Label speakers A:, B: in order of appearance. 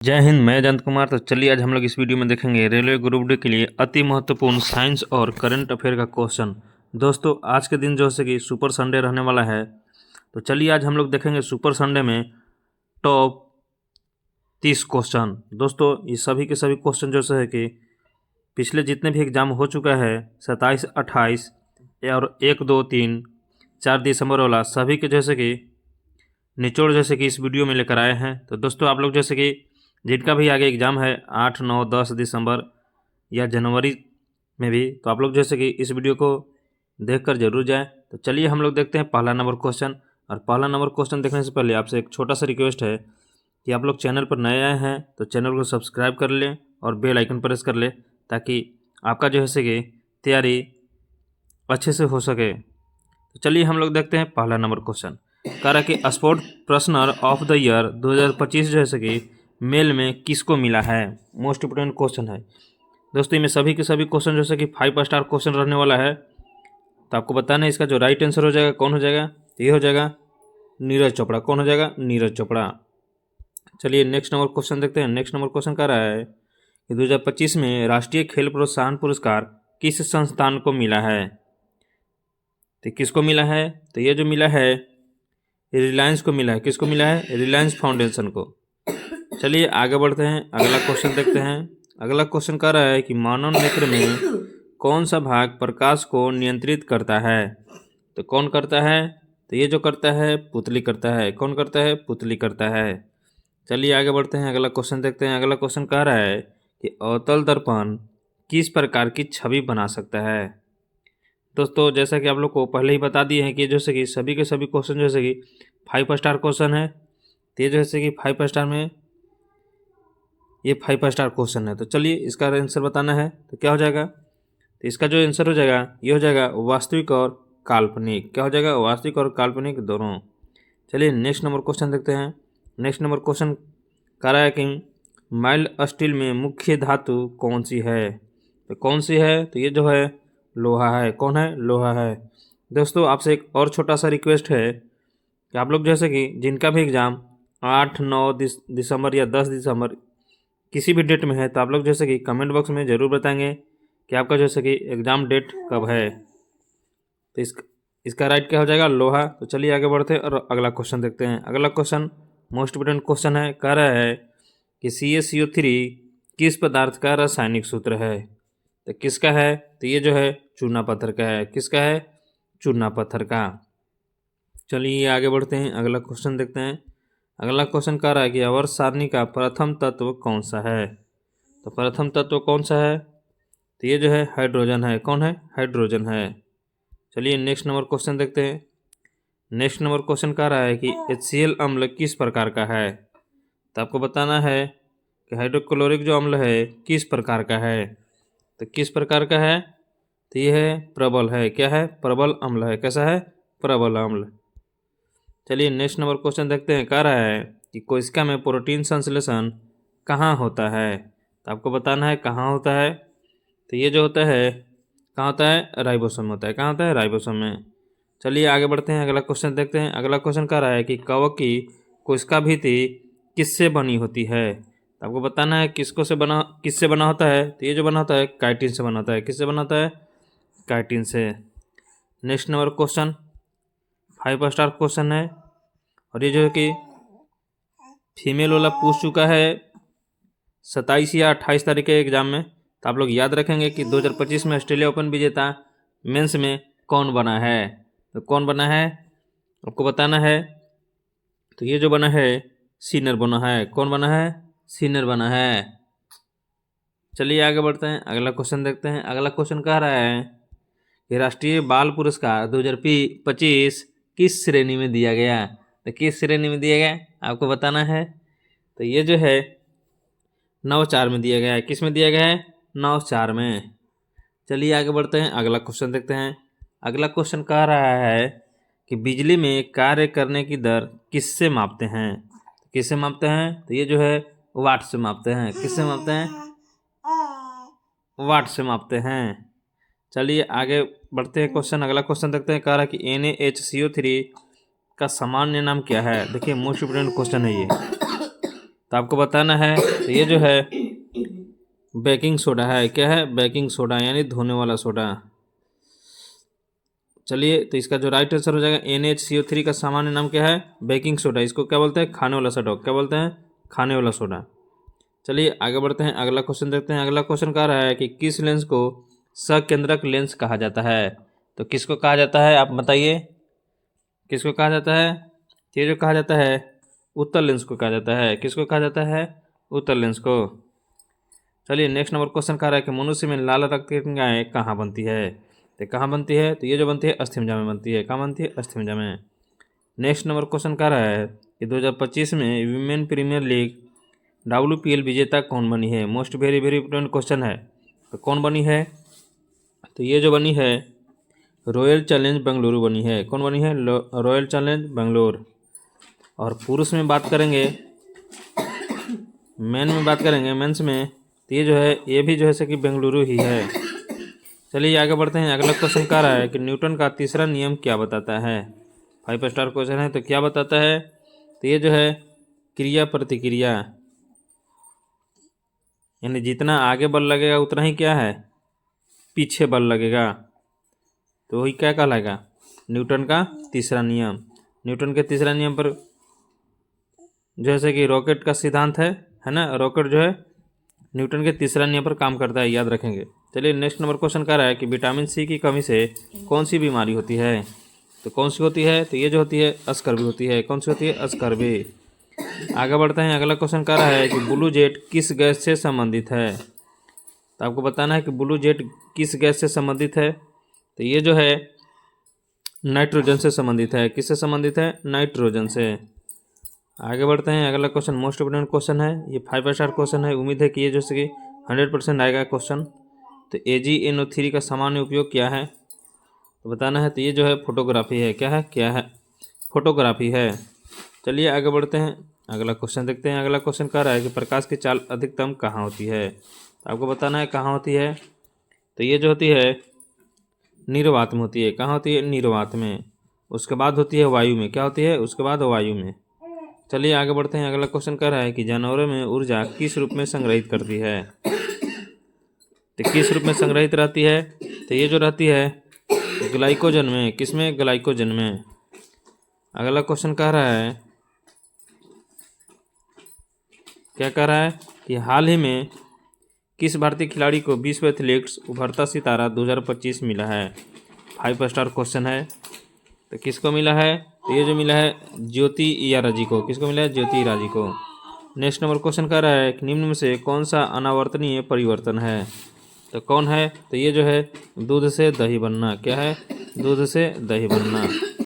A: जय हिंद। मैं जयंत कुमार। तो चलिए आज हम लोग इस वीडियो में देखेंगे रेलवे ग्रुप डी के लिए अति महत्वपूर्ण साइंस और करंट अफेयर का क्वेश्चन। दोस्तों आज के दिन जो है कि सुपर संडे रहने वाला है, तो चलिए आज हम लोग देखेंगे सुपर संडे में टॉप 30 क्वेश्चन। दोस्तों ये सभी के सभी क्वेश्चन जो है कि पिछले जितने भी एग्जाम हो चुका है 27, 28 और 1, 2, 3, 4 दिसंबर वाला, सभी के जैसे कि निचोड़ जैसे कि इस वीडियो में लेकर आए हैं। तो दोस्तों आप लोग जैसे कि जिनका भी आगे एग्ज़ाम है 8, 9, 10 दिसंबर या जनवरी में भी, तो आप लोग जैसे कि इस वीडियो को देखकर जरूर जाएं। तो चलिए हम लोग देखते हैं पहला नंबर क्वेश्चन। और पहला नंबर क्वेश्चन देखने से पहले आपसे एक छोटा सा रिक्वेस्ट है कि आप लोग चैनल पर नए आए हैं तो चैनल को सब्सक्राइब कर लें और बेल आइकन प्रेस कर लें, ताकि आपका जो है कि तैयारी अच्छे से हो सके। तो चलिए हम लोग देखते हैं पहला नंबर क्वेश्चन। कह रहा कि sport personal of the year 2025 जैसे कि मेल में किसको मिला है। मोस्ट इम्पोर्टेंट क्वेश्चन है दोस्तों। इनमें सभी के सभी क्वेश्चन जैसे कि 5 स्टार क्वेश्चन रहने वाला है। तो आपको बताना है इसका जो राइट आंसर हो जाएगा कौन हो जाएगा। तो ये हो जाएगा नीरज चोपड़ा। कौन हो जाएगा? नीरज चोपड़ा। चलिए नेक्स्ट नंबर क्वेश्चन देखते हैं। नेक्स्ट नंबर क्वेश्चन कह रहा है कि 2025 में राष्ट्रीय खेल प्रोत्साहन पुरस्कार किस संस्थान को मिला है। तो किसको मिला है? तो ये जो मिला है रिलायंस को मिला है। किसको मिला है? रिलायंस फाउंडेशन को। चलिए आगे बढ़ते हैं, अगला क्वेश्चन देखते हैं। अगला क्वेश्चन कह रहा है कि मानव नेत्र में कौन सा भाग प्रकाश को नियंत्रित करता है। तो कौन करता है? तो ये जो करता है पुतली करता है। कौन करता है? पुतली करता है। चलिए आगे बढ़ते हैं, अगला क्वेश्चन देखते हैं। अगला क्वेश्चन कह रहा है कि अवतल दर्पण किस प्रकार की छवि बना सकता है। दोस्तों जैसा कि आप लोग को पहले ही बता दिए हैं कि जैसे कि सभी के सभी क्वेश्चन जैसे कि 5 स्टार क्वेश्चन है। तो ये जैसे कि 5 स्टार में ये 5 स्टार क्वेश्चन है। तो चलिए इसका आंसर बताना है। तो क्या हो जाएगा? तो इसका जो आंसर हो जाएगा ये हो जाएगा वास्तविक और काल्पनिक। क्या हो जाएगा? वास्तविक और काल्पनिक दोनों। चलिए नेक्स्ट नंबर क्वेश्चन देखते हैं। नेक्स्ट नंबर क्वेश्चन कह रहा है कि माइल्ड स्टील में मुख्य धातु कौन सी है। तो कौन सी है? तो ये जो है लोहा है। कौन है? लोहा है। दोस्तों आपसे एक और छोटा सा रिक्वेस्ट है कि आप लोग जैसे कि जिनका भी एग्ज़ाम 8, 9 दिसंबर या 10 दिसंबर किसी भी डेट में है, तो आप लोग जैसे कि कमेंट बॉक्स में ज़रूर बताएंगे कि आपका जैसे कि एग्ज़ाम डेट कब है। तो इसका राइट क्या हो जाएगा? लोहा। तो चलिए आगे बढ़ते हैं और अगला क्वेश्चन देखते हैं। अगला क्वेश्चन मोस्ट इम्पोर्टेंट क्वेश्चन है। कह रहा है कि CaCO3 किस पदार्थ का रासायनिक सूत्र है। तो किसका है? तो ये जो है चूना पत्थर का है। किसका है? चूना पत्थर का। चलिए आगे बढ़ते हैं, अगला क्वेश्चन देखते हैं। अगला क्वेश्चन कह रहा है कि आवर्त सारणी का प्रथम तत्व कौन सा है। तो प्रथम तत्व कौन सा है? तो ये जो है हाइड्रोजन है। कौन है? हाइड्रोजन है। चलिए नेक्स्ट नंबर क्वेश्चन देखते हैं। नेक्स्ट नंबर क्वेश्चन कह रहा है कि HCl अम्ल किस प्रकार का है। तो आपको बताना है कि हाइड्रोक्लोरिक जो अम्ल है किस प्रकार का है। तो किस प्रकार का है? तो ये है प्रबल है। क्या है? प्रबल अम्ल है। कैसा है? प्रबल अम्ल। चलिए नेक्स्ट नंबर क्वेश्चन देखते हैं। कह रहा है कि कोशिका में प्रोटीन संश्लेषण कहाँ होता है। तो आपको बताना है कहाँ होता है। तो ये जो होता है कहाँ होता है? राइबोसोम में होता है। कहाँ होता है? राइबोसोम में। चलिए आगे बढ़ते हैं, अगला क्वेश्चन देखते हैं। अगला क्वेश्चन कह रहा है कि कवक की कोशिका भित्ति किससे बनी होती है। तो आपको बताना है किससे बना होता है। तो ये जो बना होता है काइटिन से बना होता है। किससे बना होता है? काइटिन से। Next number question 5 star question है और ये जो है कि फीमेल वाला पूछ चुका है 27 या 28 तारीख के एग्जाम में। तो आप लोग याद रखेंगे कि 2025 में ऑस्ट्रेलिया ओपन विजेता मेंस में कौन बना है। तो कौन बना है आपको बताना है। तो ये जो बना है सीनर बना है। कौन बना है? सीनर बना है। चलिए आगे बढ़ते हैं, अगला क्वेश्चन देखते हैं। अगला क्वेश्चन कह रहा है कि राष्ट्रीय बाल पुरस्कार 2025 किस श्रेणी में दिया गया। तो किस श्रेणी में दिया गया आपको बताना है। तो ये जो है नवाचार में दिया गया है। किस में दिया गया है? नवाचार में। चलिए आगे बढ़ते हैं, अगला क्वेश्चन देखते हैं। अगला क्वेश्चन कह रहा है कि बिजली में कार्य करने की दर किससे मापते हैं। किससे मापते हैं? तो ये जो है वाट से मापते हैं। किससे मापते हैं? वाट से मापते हैं। चलिए आगे बढ़ते हैं क्वेश्चन। अगला क्वेश्चन देखते हैं। कह रहा है कि NaHCO3 का सामान्य नाम क्या है। देखिए मोस्ट इम्पोर्टेंट क्वेश्चन है ये। तो आपको बताना है तो ये जो है बेकिंग सोडा है। क्या है? बेकिंग सोडा यानी धोने वाला सोडा। चलिए, तो इसका जो राइट आंसर हो जाएगा NaCO3 का सामान्य नाम क्या है? Baking soda. इसको क्या बोलते हैं? खाने वाला सोडा। क्या बोलते हैं? खाने वाला सोडा। चलिए आगे बढ़ते हैं, अगला क्वेश्चन देखते हैं। अगला क्वेश्चन कह रहा है कि किस लेंस को सकेंद्रक लेंस कहा जाता है? तो किसको कहा जाता है आप बताइए, किसको कहा जाता है? ये जो कहा जाता है उत्तल लेंस को कहा जाता है। किसको कहा जाता है? उत्तल लेंस को। चलिए नेक्स्ट नंबर क्वेश्चन कह रहा है कि मनुष्य में लाल रक्त की कणिकाएं कहाँ बनती है? तो कहाँ बनती है? तो ये जो बनती है अस्थिमज्जा में बनती है। कहाँ बनती है? अस्थिमज्जा में। नेक्स्ट नंबर क्वेश्चन कह रहा है कि 2025 में वीमेन प्रीमियर लीग WPL विजेता कौन बनी है? Most very very important question है। तो कौन बनी है? तो ये जो बनी है रॉयल चैलेंज बेंगलुरु बनी है। कौन बनी है? Royal challenge Bengaluru. और पुरुष में बात करेंगे, मेन में बात करेंगे, मेंस में, तो ये जो है ये भी जो है कि बेंगलुरु ही है। चलिए आगे बढ़ते हैं, अगला क्वेश्चन कह रहा है कि न्यूटन का तीसरा नियम क्या बताता है? 5 स्टार क्वेश्चन है। तो क्या बताता है? तो ये जो है क्रिया प्रतिक्रिया, यानी जितना आगे बल लगेगा उतना ही क्या है? पीछे बल लगेगा। तो वही क्या कहलाएगा? न्यूटन का तीसरा नियम। न्यूटन के तीसरा नियम पर जैसे कि रॉकेट का सिद्धांत है ना, रॉकेट जो है न्यूटन के तीसरा नियम पर काम करता है, याद रखेंगे। चलिए नेक्स्ट नंबर क्वेश्चन कह रहा है कि विटामिन सी की कमी से कौन सी बीमारी होती है? तो कौन सी होती है? तो ये जो होती है अस्कर्वी होती है। कौन सी होती है? अस्कर्वी। आगे बढ़ते हैं, अगला क्वेश्चन कह रहा है कि ब्लू जेट किस गैस से संबंधित है? तो आपको बताना है कि ब्लू जेट किस गैस से संबंधित है। तो ये जो है नाइट्रोजन से संबंधित है। किससे संबंधित है? नाइट्रोजन से। आगे बढ़ते हैं, अगला क्वेश्चन मोस्ट इम्पोर्टेंट क्वेश्चन है, ये 5 स्टार क्वेश्चन है। उम्मीद है कि ये जैसे कि 100% आएगा क्वेश्चन। तो AgNO3 का सामान्य उपयोग क्या है? तो बताना है। तो ये जो है फोटोग्राफी है। क्या है? क्या है? फोटोग्राफी है। चलिए आगे बढ़ते हैं, अगला क्वेश्चन देखते हैं। अगला क्वेश्चन कह रहा है कि प्रकाश की चाल अधिकतम कहाँ होती है? तो आपको बताना है कहाँ होती है। तो ये जो होती है निर्वात में होती है। कहाँ होती है? निर्वात में। उसके बाद होती है वायु में। क्या होती है? उसके बाद वायु में। चलिए आगे बढ़ते हैं, अगला क्वेश्चन कह रहा है कि जानवरों में ऊर्जा किस रूप में संग्रहित करती है? तो किस रूप में संग्रहित रहती है? तो ये जो रहती है ग्लाइकोजन में। किस में? ग्लाइकोजन में। अगला क्वेश्चन कह रहा है, क्या कह रहा है कि हाल ही में किस भारतीय खिलाड़ी को विश्व एथलेटिक्स उभरता सितारा 2025 मिला है? 5 स्टार क्वेश्चन है। तो किसको मिला है? तो ये जो मिला है ज्योति इराजी को। किसको मिला है? ज्योति इराजी को। नेक्स्ट नंबर क्वेश्चन कह रहा है कि निम्न में से कौन सा अनावर्तनीय परिवर्तन है? तो कौन है? तो ये जो है दूध से दही बनना। क्या है? दूध से दही बनना।